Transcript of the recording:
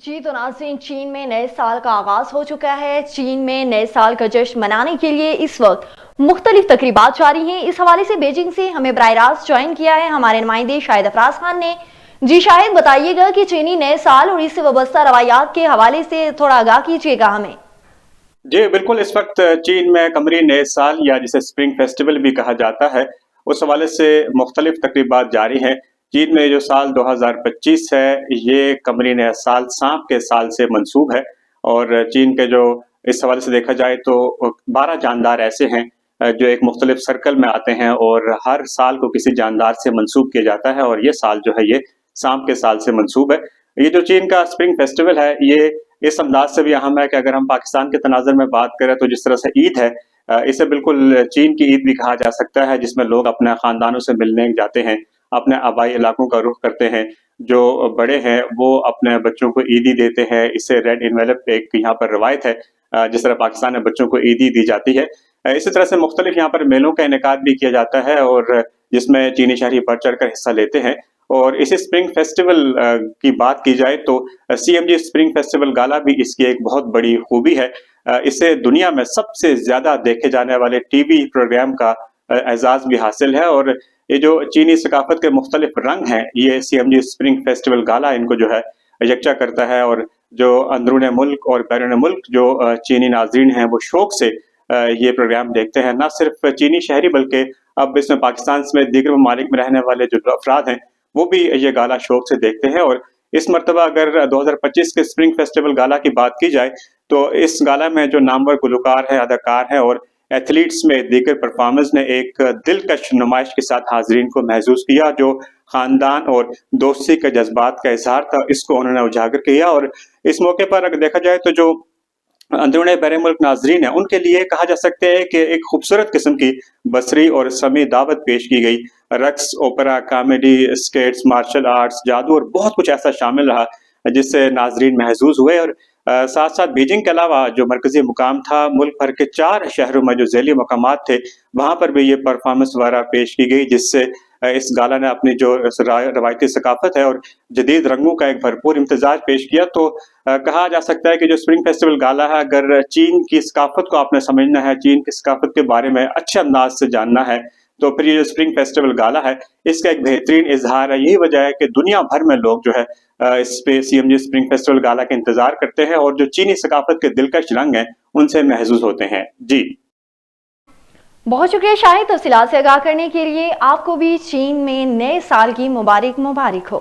جی تو ناظرین، چین میں نئے سال کا آغاز ہو چکا ہے۔ چین میں نئے سال کا جشن منانے کے لیے اس وقت مختلف تقریبات جاری ہیں۔ اس حوالے سے بیجنگ سے ہمیں براہ راست جوائن کیا ہے ہمارے نمائندے شاہد افراز خان نے۔ جی شاہد، بتائیے گا کہ چینی نئے سال اور اس سے وابستہ روایات کے حوالے سے تھوڑا آگاہ کیجیے گا ہمیں۔ جی بالکل، اس وقت چین میں قمری نئے سال یا جسے اسپرنگ فیسٹیول بھی کہا جاتا ہے، اس حوالے سے مختلف تقریبات جاری ہیں۔ چین میں جو سال 2025 ہے، یہ قمری نیا سال سانپ کے سال سے منسوب ہے، اور چین کے جو اس حوالے سے دیکھا جائے تو 12 جاندار ایسے ہیں جو ایک مختلف سرکل میں آتے ہیں، اور ہر سال کو کسی جاندار سے منسوب کیا جاتا ہے، اور یہ سال جو ہے یہ سانپ کے سال سے منسوب ہے۔ یہ جو چین کا اسپرنگ فیسٹیول ہے، یہ اس انداز سے بھی اہم ہے کہ اگر ہم پاکستان کے تناظر میں بات کریں تو جس طرح سے عید ہے، اسے بالکل چین کی عید بھی کہا جا سکتا ہے، جس میں لوگ اپنے خاندانوں سے ملنے جاتے ہیں، اپنے آبائی علاقوں کا رخ کرتے ہیں۔ جو بڑے ہیں وہ اپنے بچوں کو عیدی دیتے ہیں، اسے ریڈ انویلپ ایک یہاں پر روایت ہے، جس طرح پاکستان میں بچوں کو عیدی دی جاتی ہے۔ اسی طرح سے مختلف یہاں پر میلوں کا انعقاد بھی کیا جاتا ہے، اور جس میں چینی شہری بڑھ چڑھ کر حصہ لیتے ہیں۔ اور اسی اسپرنگ فیسٹیول کی بات کی جائے تو C M G spring festival gala بھی اس کی ایک بہت بڑی خوبی ہے۔ اسے دنیا میں سب سے زیادہ دیکھے جانے والے ٹی وی پروگرام کا اعزاز بھی حاصل ہے، اور یہ جو چینی ثقافت کے مختلف رنگ ہیں، یہ C M G spring festival gala ان کو جو ہے یکجا کرتا ہے، اور جو اندرون ملک اور بیرون ملک جو چینی ناظرین ہیں وہ شوق سے یہ پروگرام دیکھتے ہیں۔ نہ صرف چینی شہری بلکہ اب اس میں پاکستان میں دیگر ممالک میں رہنے والے جو افراد ہیں وہ بھی یہ گالا شوق سے دیکھتے ہیں۔ اور اس مرتبہ اگر 2025 کے اسپرنگ فیسٹیول گالا کی بات کی جائے تو اس گالا میں جو نامور گلوکار ہیں، اداکار ہیں اور ایتھلیٹس میں دیگر پرفارمرز نے ایک دلکش نمائش کے ساتھ حاضرین کو محظوظ کیا، جو خاندان اور دوستی کے جذبات کا اظہار تھا، اس کو انہوں نے اجاگر کیا۔ اور اس موقع پر اگر دیکھا جائے تو جو اندرون بیرون ملک ناظرین ہیں ان کے لیے کہا جا سکتا ہے کہ ایک خوبصورت قسم کی بصری اور سمیع دعوت پیش کی گئی۔ رقص، اوپرا، کامیڈی، اسکیٹس، مارشل آرٹس، جادو اور بہت کچھ ایسا شامل رہا جس سے ناظرین محظوظ ہوئے۔ اور ساتھ ساتھ بیجنگ کے علاوہ جو مرکزی مقام تھا، ملک بھر کے 4 شہروں میں جو ذیلی مقامات تھے وہاں پر بھی یہ پرفارمنس وغیرہ پیش کی گئی، جس سے اس گالا نے اپنی جو روایتی ثقافت ہے اور جدید رنگوں کا ایک بھرپور امتزاج پیش کیا۔ تو کہا جا سکتا ہے کہ جو اسپرنگ فیسٹیول گالا ہے، اگر چین کی ثقافت کو آپ نے سمجھنا ہے، چین کی ثقافت کے بارے میں اچھے انداز سے جاننا ہے، تو پھر یہ جو اسپرنگ فیسٹیول گالا ہے اس کا ایک بہترین اظہار ہے۔ یہی وجہ ہے کہ دنیا بھر میں لوگ جو ہے اس پہ C M G spring festival gala کا انتظار کرتے ہیں، اور جو چینی ثقافت کے دلکش رنگ ہیں ان سے محظوظ ہوتے ہیں۔ جی بہت شکریہ شاہد، تفصیلات سے آگاہ کرنے کے لیے۔ آپ کو بھی چین میں نئے سال کی مبارک ہو۔